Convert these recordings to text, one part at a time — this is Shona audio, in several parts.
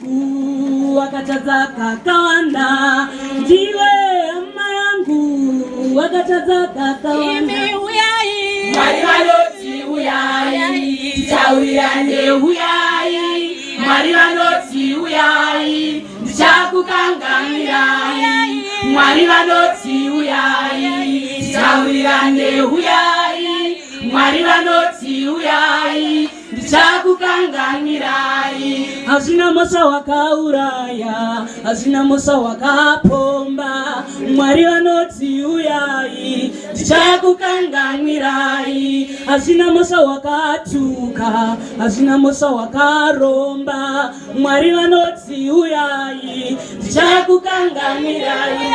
yangu wakataza kakawanda, ndiwe ama yangu wakataza kakawanda. Mwari vanoti uyai, titaurirane uyai. Mwari vanoti uyai, ndichakukanganirai. Mwari vanoti uyai, titaurirane uyai. Mwari vanoti uyai, ndichakukanganirai. Hazina mosa wakauraya, hazina mosa wakapomba. Mwari vanoti uyai, ndichakukanganirai. Hazina mosa wakatuka, hazina mosa wakaromba. Mwari vanoti uyai, ndichakukanganirai.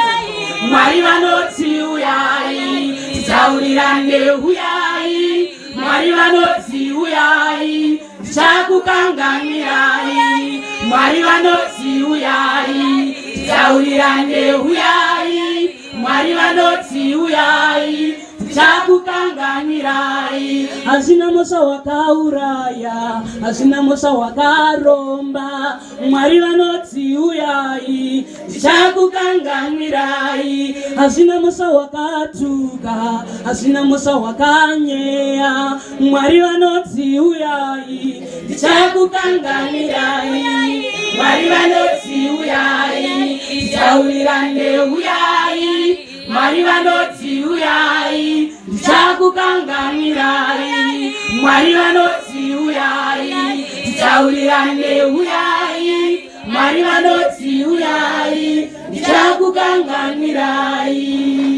Mwari vanoti uyai, titaurirane uyai. Mwari vanoti uyai, ndichakukanganirai. Mwari vanoti uyai, titaurirane uyai. Mwari vanoti uyai, ndichakukanganirai. Hazina mosa wakauraya, hazina mosa wakaromba. Mwari vanoti uyai, ndichakukanganirai. Hazina mosa wakatuka, hazina mosa wakanyea. Mwari vanoti uyai, ndichakukanganirai. Mwari vanoti uyai, titaurirane uyai. Mwari vanoti uyai, ndichakukanganirai. Mwari vanoti uyai, titaurirane uyai. Mwari vanoti uyai, ndichakukanganirai.